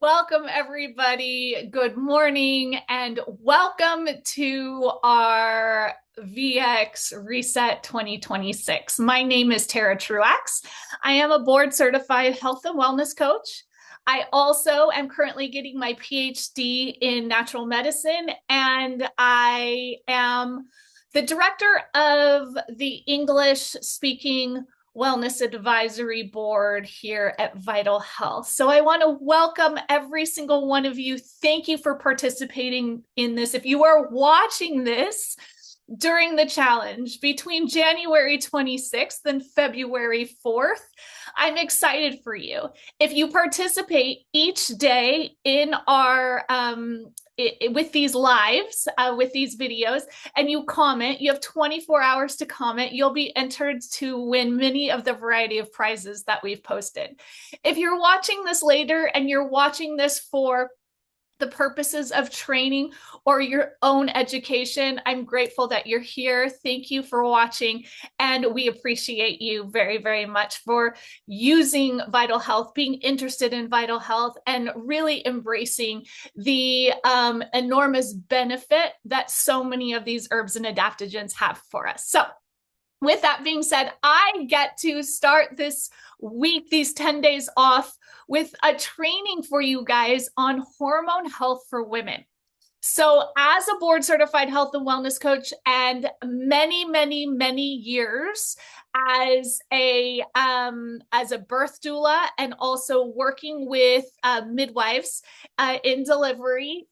Welcome, everybody. Good morning, and welcome to our VX Reset 2026. My name is Tara Truax. I am a board certified health and wellness coach. I also am currently getting my PhD in natural medicine, and I am the director of the English speaking Wellness Advisory Board here at Vital Health. So I want to welcome every single one of you. Thank you for participating in this. If you are watching this during the challenge between January 26th and February 4th, I'm excited for you. If you participate each day in our with these lives, with these videos, and you comment, you have 24 hours to comment, you'll be entered to win many of the variety of prizes that we've posted. If you're watching this later and you're watching this for the purposes of training or your own education, I'm grateful that you're here. Thank you for watching, and we appreciate you very, very much for using Vital Health, being interested in Vital Health, and really embracing the enormous benefit that so many of these herbs and adaptogens have for us. So with that being said, I get to start this week, these 10 days off, with a training for you guys on hormone health for women. So as a board certified health and wellness coach, and many, many, many years as a birth doula, and also working with midwives in delivery,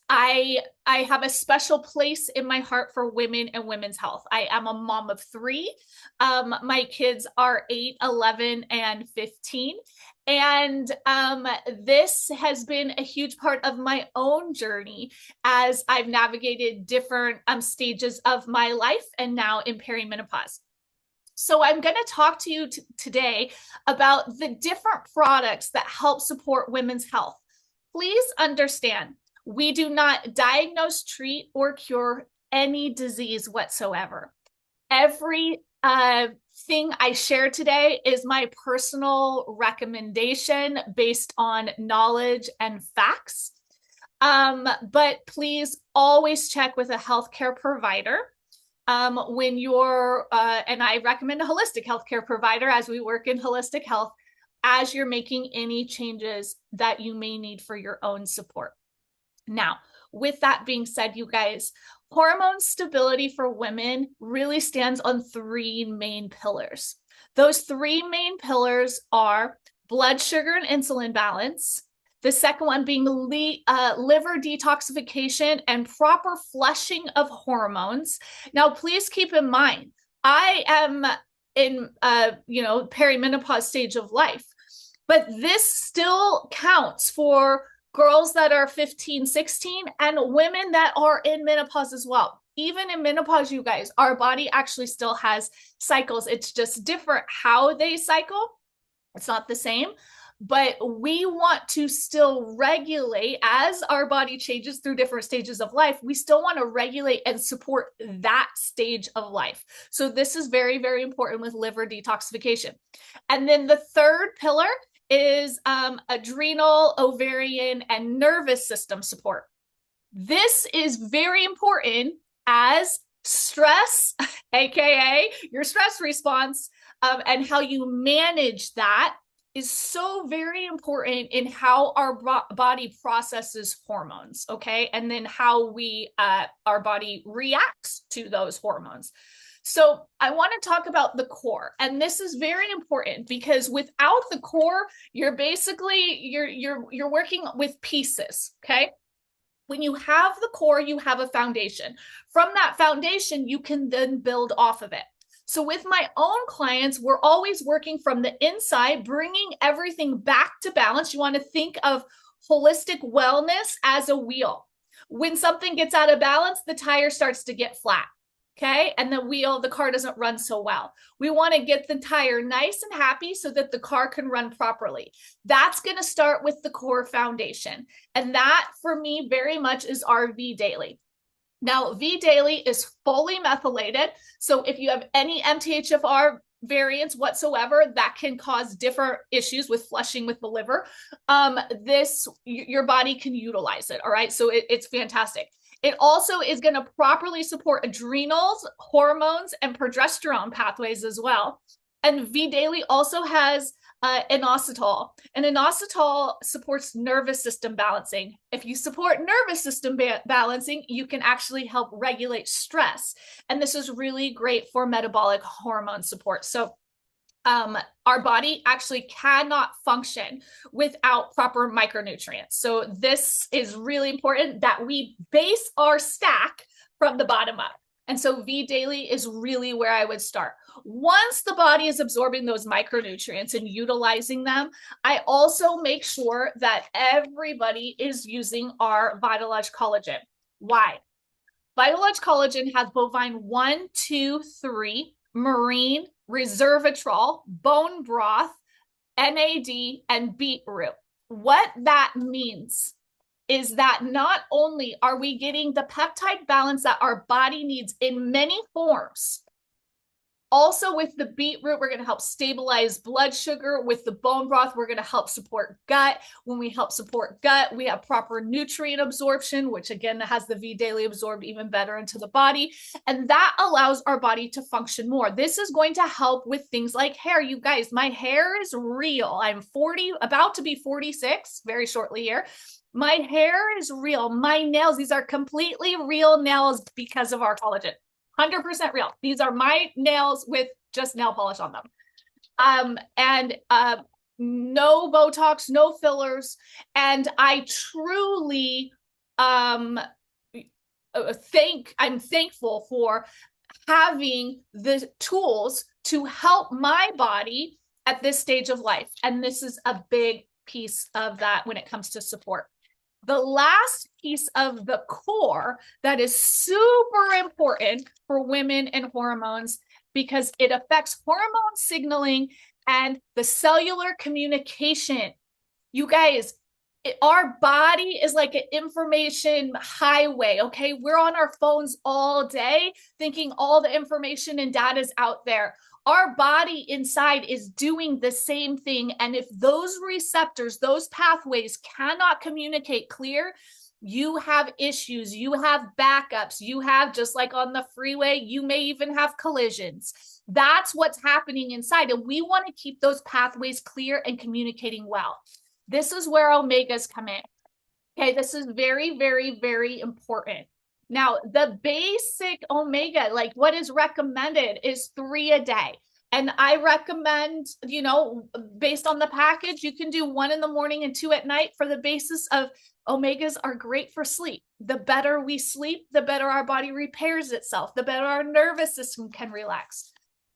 I have a special place in my heart for women and women's health. I am a mom of three. My kids are 8, 11, and 15. And this has been a huge part of my own journey as I've navigated different stages of my life and now in perimenopause. So I'm going to talk to you today about the different products that help support women's health. Please understand, we do not diagnose, treat, or cure any disease whatsoever. Every thing I share today is my personal recommendation based on knowledge and facts. But please always check with a healthcare provider when you're, and I recommend a holistic healthcare provider as we work in holistic health, as you're making any changes that you may need for your own support. Now, with that being said, you guys, hormone stability for women really stands on 3 main pillars. Those 3 main pillars are blood sugar and insulin balance. The second one being liver detoxification and proper flushing of hormones. Now, please keep in mind, I am in perimenopause stage of life, but this still counts for girls that are 15, 16, and women that are in menopause as well. Even in menopause, you guys, our body actually still has cycles. It's just different how they cycle. It's not the same, but we want to still regulate as our body changes through different stages of life. We still want to regulate and support that stage of life. So this is very, very important with liver detoxification. And then the third pillar is adrenal, ovarian, and nervous system support. This is very important as stress, aka your stress response, and how you manage that is so very important in how our body processes hormones, okay? And then how we our body reacts to those hormones. So I want to talk about the core, and this is very important because without the core, you're basically you're working with pieces, okay? When you have the core, you have a foundation. From that foundation, you can then build off of it. So with my own clients, we're always working from the inside, bringing everything back to balance. You want to think of holistic wellness as a wheel. When something gets out of balance, the tire starts to get flat. Okay. And the car doesn't run so well. We want to get the tire nice and happy so that the car can run properly. That's going to start with the core foundation. And that for me very much is our V Daily. Now, V Daily is fully methylated. So if you have any MTHFR variants whatsoever that can cause different issues with flushing with the liver, your body can utilize it. All right. So it's fantastic. It also is going to properly support adrenals, hormones, and progesterone pathways as well. And V Daily also has inositol. And inositol supports nervous system balancing. If you support nervous system balancing, you can actually help regulate stress. And this is really great for metabolic hormone support. So our body actually cannot function without proper micronutrients. So this is really important that we base our stack from the bottom up. And so V Daily is really where I would start. Once the body is absorbing those micronutrients and utilizing them, I also make sure that everybody is using our Vitalogy collagen. Why? Vitalogy collagen has bovine 1, 2, 3, marine, resveratrol, bone broth, NAD, and beetroot. What that means is that not only are we getting the peptide balance that our body needs in many forms, also with the beetroot, we're going to help stabilize blood sugar. With the bone broth, we're going to help support gut. When we help support gut, we have proper nutrient absorption, which again has the V Daily absorbed even better into the body. And that allows our body to function more. This is going to help with things like hair. You guys, my hair is real. I'm 40, about to be 46 very shortly here. My hair is real. My nails, these are completely real nails because of our collagen. 100% real. These are my nails with just nail polish on them. No Botox, no fillers. And I truly I'm thankful for having the tools to help my body at this stage of life. And this is a big piece of that when it comes to support. The last piece of the core that is super important for women and hormones, because it affects hormone signaling and the cellular communication. You guys, our body is like an information highway, okay? We're on our phones all day thinking all the information and data is out there. Our body inside is doing the same thing. And if those receptors, those pathways cannot communicate clear, you have issues, you have backups, you have, just like on the freeway, you may even have collisions. That's what's happening inside. And we want to keep those pathways clear and communicating well. This is where omegas come in. Okay, this is very, very, very important. Now, the basic omega, like what is recommended, is 3 a day. And I recommend, based on the package, you can do 1 in the morning and 2 at night for the basis of omegas are great for sleep. The better we sleep, the better our body repairs itself, the better our nervous system can relax.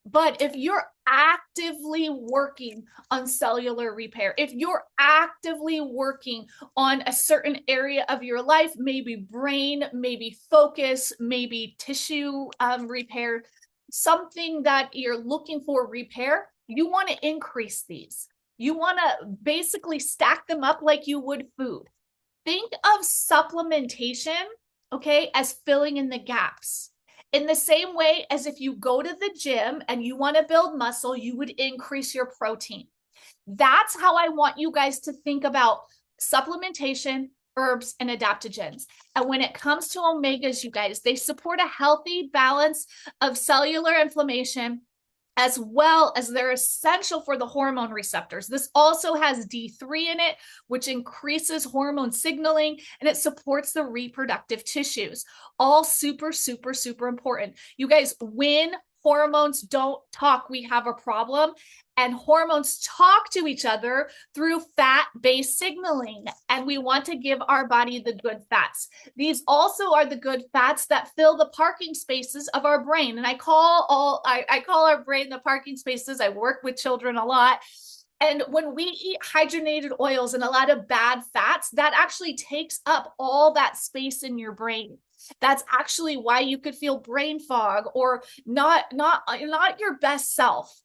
But if you're actively working on cellular repair, if you're actively working on a certain area of your life, maybe brain, maybe focus, maybe tissue repair, something that you're looking for repair, you want to increase these. You want to basically stack them up like you would food. Think of supplementation, okay, as filling in the gaps. In the same way as if you go to the gym and you want to build muscle, you would increase your protein. That's how I want you guys to think about supplementation, herbs, and adaptogens. And when it comes to omegas, you guys, they support a healthy balance of cellular inflammation, as well as they're essential for the hormone receptors. This also has D3 in it, which increases hormone signaling, and it supports the reproductive tissues. All super, super, super important. You guys, when hormones don't talk, we have a problem. And hormones talk to each other through fat-based signaling. And we want to give our body the good fats. These also are the good fats that fill the parking spaces of our brain. And I call our brain the parking spaces. I work with children a lot. And when we eat hydrogenated oils and a lot of bad fats, that actually takes up all that space in your brain. That's actually why you could feel brain fog or not your best self.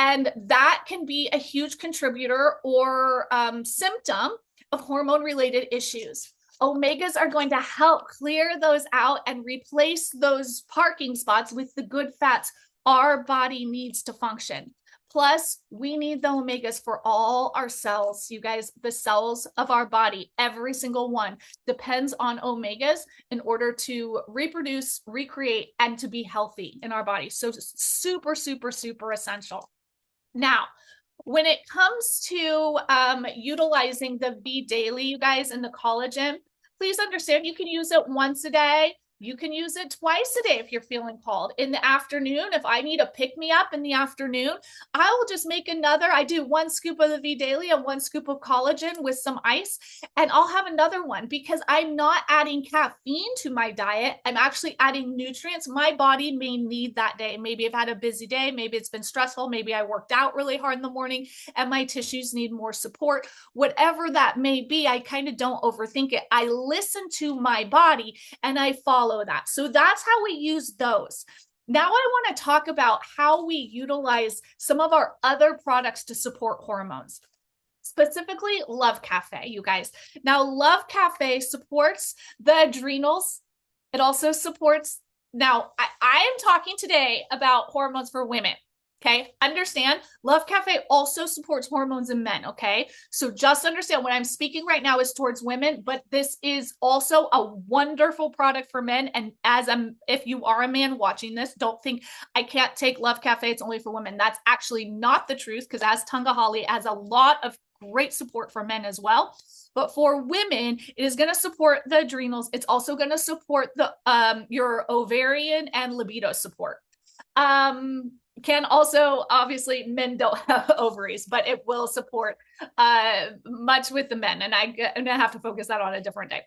And that can be a huge contributor or symptom of hormone-related issues. Omegas are going to help clear those out and replace those parking spots with the good fats our body needs to function. Plus, we need the omegas for all our cells. You guys, the cells of our body, every single one depends on omegas in order to reproduce, recreate, and to be healthy in our body. So super, super, super essential. Now, when it comes to utilizing the V Daily, you guys, in the collagen, please understand you can use it once a day. You can use it twice a day if you're feeling called. In the afternoon, if I need a pick-me-up in the afternoon, I will just make I do 1 scoop of the V Daily and 1 scoop of collagen with some ice, and I'll have another one because I'm not adding caffeine to my diet. I'm actually adding nutrients my body may need that day. Maybe I've had a busy day. Maybe it's been stressful. Maybe I worked out really hard in the morning and my tissues need more support. Whatever that may be, I kind of don't overthink it. I listen to my body and I follow that. So that's how we use those. Now I want to talk about how we utilize some of our other products to support hormones. Specifically, Love Cafe, you guys. Now, Love Cafe supports the adrenals. It also supports, now I am talking today about hormones for women. Okay, understand, Love Cafe also supports hormones in men, okay? So just understand what I'm speaking right now is towards women, but this is also a wonderful product for men. And if you are a man watching this, don't think I can't take Love Cafe, it's only for women. That's actually not the truth, because as Tungahali has a lot of great support for men as well. But for women, it is going to support the adrenals. It's also going to support the your ovarian and libido support. Can also, obviously, men don't have ovaries, but it will support much with the men. And I'm going to have to focus that on a different day.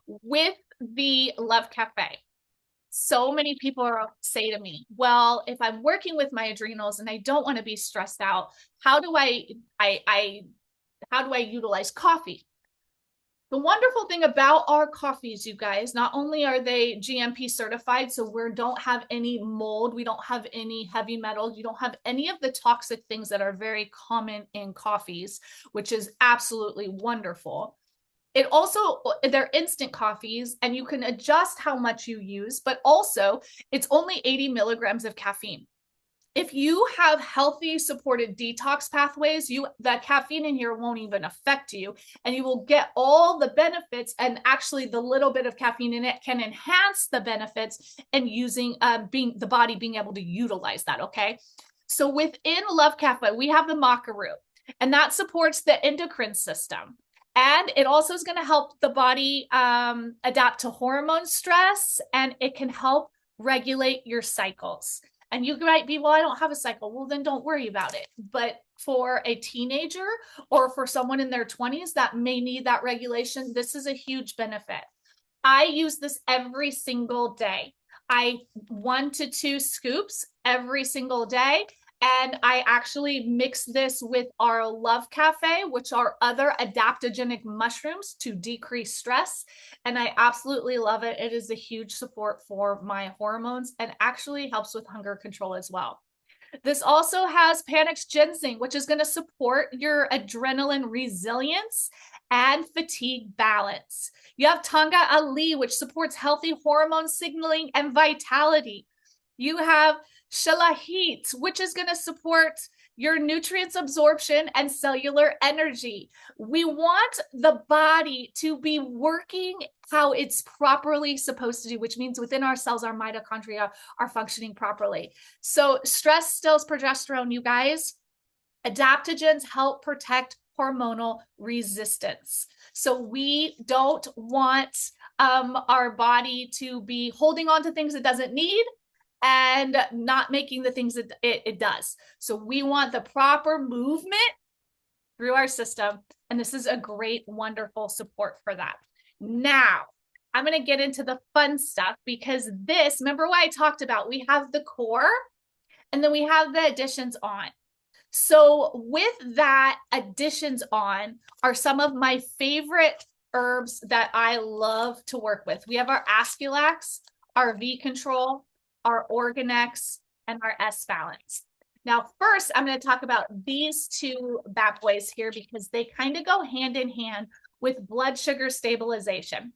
With the Love Cafe, so many people say to me, well, if I'm working with my adrenals and I don't want to be stressed out, how do I utilize coffee? The wonderful thing about our coffees, you guys, not only are they GMP certified, so we don't have any mold, we don't have any heavy metals, you don't have any of the toxic things that are very common in coffees, which is absolutely wonderful. It also, they're instant coffees and you can adjust how much you use, but also it's only 80 milligrams of caffeine. If you have healthy supported detox pathways, the caffeine in here won't even affect you, and you will get all the benefits. And actually, the little bit of caffeine in it can enhance the benefits and the body being able to utilize that. Okay, so within Love Cafe, we have the maca root, and that supports the endocrine system. And it also is going to help the body adapt to hormone stress, and it can help regulate your cycles. And you might be, well, I don't have a cycle. Well, then don't worry about it. But for a teenager or for someone in their 20s that may need that regulation, this is a huge benefit. I use this every single day. 1 to 2 scoops every single day. And I actually mix this with our Love Cafe, which are other adaptogenic mushrooms to decrease stress. And I absolutely love it. It is a huge support for my hormones and actually helps with hunger control as well. This also has Panax ginseng, which is going to support your adrenaline resilience and fatigue balance. You have Tanga Ali, which supports healthy hormone signaling and vitality. You have Shilajit, which is going to support your nutrients absorption and cellular energy. We want the body to be working how it's properly supposed to do, which means within our cells, our mitochondria are functioning properly. So stress stills progesterone, you guys. Adaptogens help protect hormonal resistance. So we don't want our body to be holding on to things it doesn't need and not making the things that it does. So we want the proper movement through our system. And this is a great, wonderful support for that. Now, I'm going to get into the fun stuff because remember what I talked about? We have the core and then we have the additions on. So with that, additions on are some of my favorite herbs that I love to work with. We have our Aesculax, our V Control, our Organex, and our S Balance. Now, first, I'm going to talk about these 2 bad boys here because they kind of go hand in hand with blood sugar stabilization.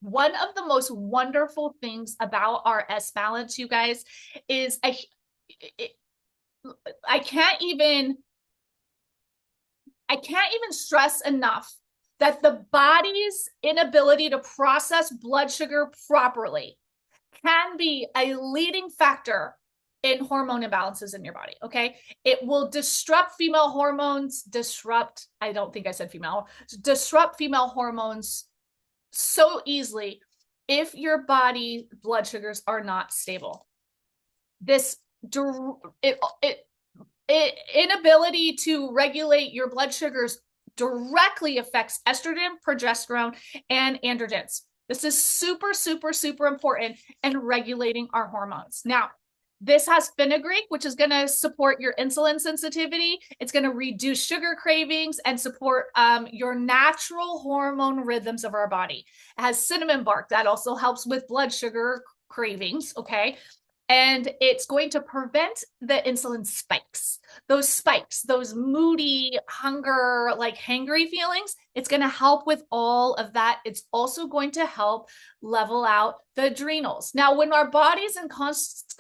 One of the most wonderful things about our S balance, you guys, is I can't even stress enough that the body's inability to process blood sugar properly can be a leading factor in hormone imbalances in your body. Okay. It will disrupt female hormones, I don't think I said female, disrupt female hormones so easily if your body blood sugars are not stable. This inability to regulate your blood sugars directly affects estrogen, progesterone, and androgens. This is super, super, super important in regulating our hormones. Now, this has fenugreek, which is going to support your insulin sensitivity. It's going to reduce sugar cravings and support your natural hormone rhythms of our body. It has cinnamon bark that also helps with blood sugar cravings. Okay. And it's going to prevent the insulin spikes, those moody, hunger, like hangry feelings. It's going to help with all of that. It's also going to help level out the adrenals. Now, when our bodies and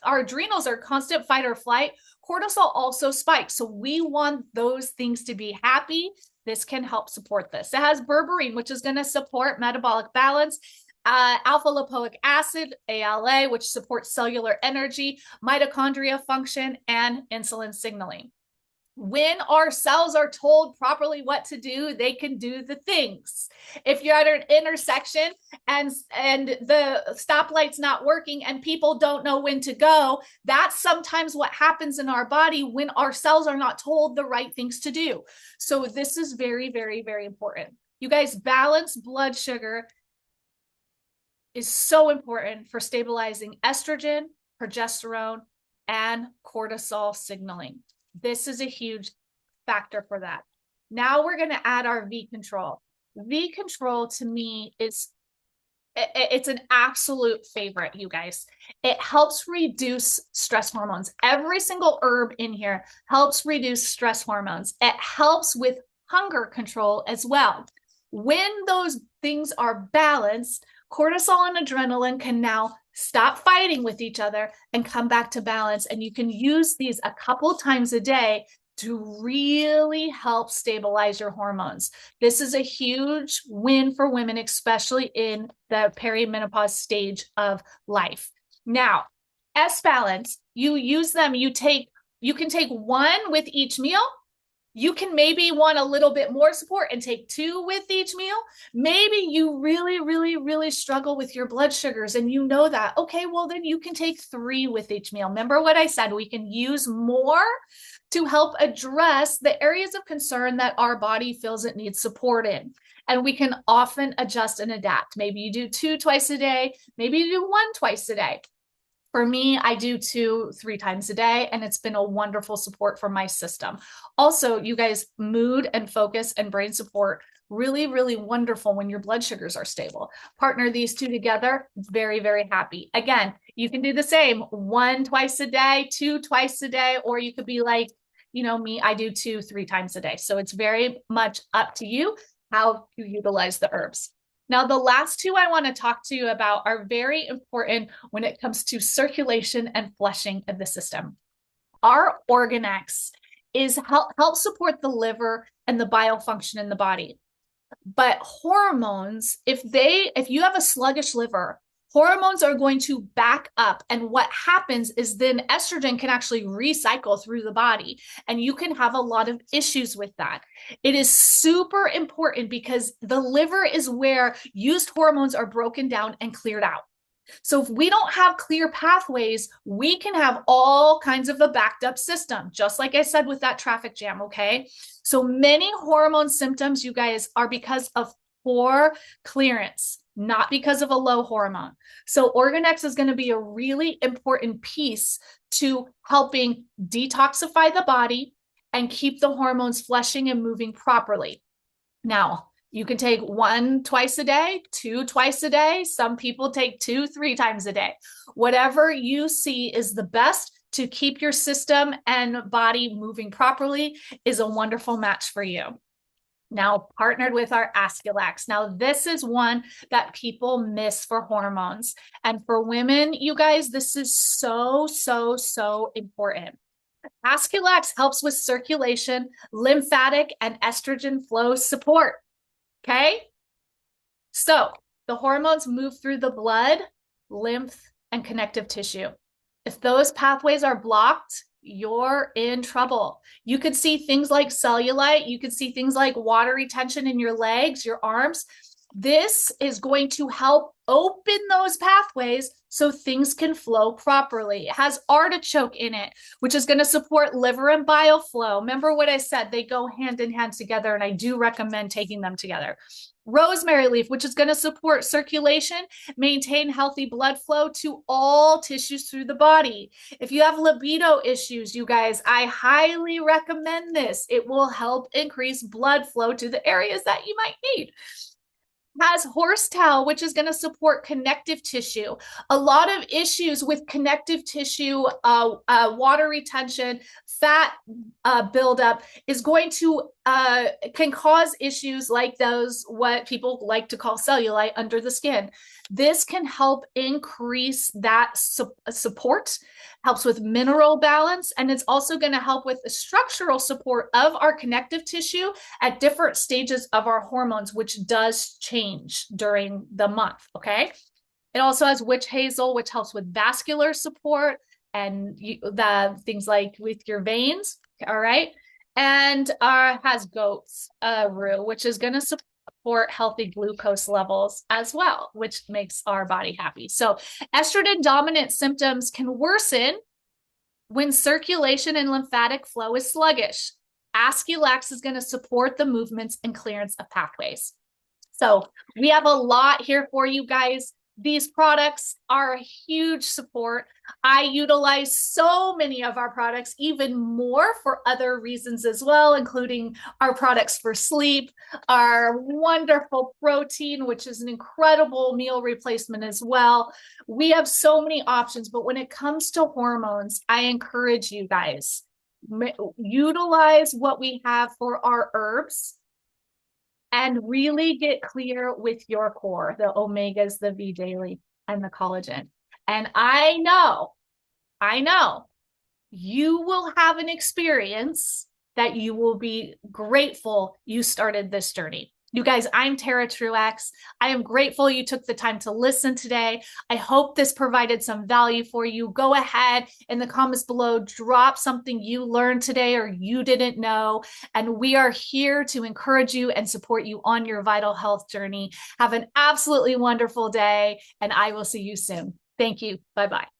our adrenals are constant fight or flight, cortisol also spikes. So we want those things to be happy. This can help support this. It has berberine, which is going to support metabolic balance. Alpha lipoic acid, ALA, which supports cellular energy, mitochondria function, and insulin signaling. When our cells are told properly what to do, they can do the things. If you're at an intersection and the stoplight's not working and people don't know when to go, that's sometimes what happens in our body when our cells are not told the right things to do. So this is very, very, very important. You guys, balanced blood sugar is so important for stabilizing estrogen, progesterone, and cortisol signaling. This is a huge factor for that. Now we're going to add our V control. V control to me it's an absolute favorite, you guys. It helps reduce stress hormones. Every single herb in here helps reduce stress hormones. It helps with hunger control as well. When those things are balanced, cortisol and adrenaline can now stop fighting with each other and come back to balance. And you can use these a couple times a day to really help stabilize your hormones. This is a huge win for women, especially in the perimenopause stage of life. Now, S balance, you use them, you can take one with each meal. You can maybe want a little bit more support and take 2 with each meal. Maybe you really, really, really struggle with your blood sugars and you know that. Okay, well, then you can take 3 with each meal. Remember what I said, we can use more to help address the areas of concern that our body feels it needs support in. And we can often adjust and adapt. Maybe you do 2 twice a day. Maybe you do 1 twice a day. For me, I do 2, 3 times a day, and it's been a wonderful support for my system. Also, you guys, mood and focus and brain support, really, really wonderful when your blood sugars are stable. Partner these 2 together, very, very happy. Again, you can do the same, 1 twice a day, 2 twice a day, or you could be like, you know, me, I do 2, 3 times a day. So it's very much up to you how you utilize the herbs. Now, the last 2 I want to talk to you about are very important when it comes to circulation and flushing of the system. Our Organex help support the liver and the bile function in the body. But hormones, if you have a sluggish liver, hormones are going to back up. And what happens is then estrogen can actually recycle through the body, and you can have a lot of issues with that. It is super important because the liver is where used hormones are broken down and cleared out. So if we don't have clear pathways, we can have all kinds of a backed up system, just like I said with that traffic jam, okay? So many hormone symptoms, you guys, are because of poor clearance, not because of a low hormone. So Organex is going to be a really important piece to helping detoxify the body and keep the hormones flushing and moving properly. Now, you can take 1 twice a day, 2 twice a day. Some people take 2, 3 times a day. Whatever you see is the best to keep your system and body moving properly is a wonderful match for you. Now partnered with our Askelax. Now this is one that people miss for hormones. And for women, you guys, this is so, so, so important. Askelax helps with circulation, lymphatic, and estrogen flow support. Okay? So the hormones move through the blood, lymph, and connective tissue. If those pathways are blocked, you're in trouble. You could see things like cellulite. You could see things like water retention in your legs, your arms. This is going to help open those pathways so things can flow properly. It has artichoke in it, which is going to support liver and bile flow. Remember what I said, they go hand in hand together, and I do recommend taking them together. Rosemary leaf, which is going to support circulation, maintain healthy blood flow to all tissues through the body. If you have libido issues, you guys, I highly recommend this. It will help increase blood flow to the areas that you might need. Has horsetail, which is going to support connective tissue. A lot of issues with connective tissue, water retention, fat buildup is going to can cause issues like those, what people like to call cellulite under the skin. This can help increase that support, helps with mineral balance, and it's also going to help with the structural support of our connective tissue at different stages of our hormones, which does change during the month, okay? It also has witch hazel, which helps with vascular support and the things like with your veins, all right? And has goat's rue, which is going to support healthy glucose levels as well, which makes our body happy. So estrogen dominant symptoms can worsen when circulation and lymphatic flow is sluggish. Askelax is going to support the movements and clearance of pathways. So we have a lot here for you guys. These products are a huge support. I utilize so many of our products, even more for other reasons as well, including our products for sleep, our wonderful protein, which is an incredible meal replacement as well. We have so many options, but when it comes to hormones, I encourage you guys, utilize what we have for our herbs and really get clear with your core, the omegas, the V daily, and the collagen. And I know you will have an experience that you will be grateful you started this journey. You guys, I'm Tara Truax. I am grateful you took the time to listen today. I hope this provided some value for you. Go ahead in the comments below, drop something you learned today or you didn't know. And we are here to encourage you and support you on your vital health journey. Have an absolutely wonderful day, and I will see you soon. Thank you. Bye-bye.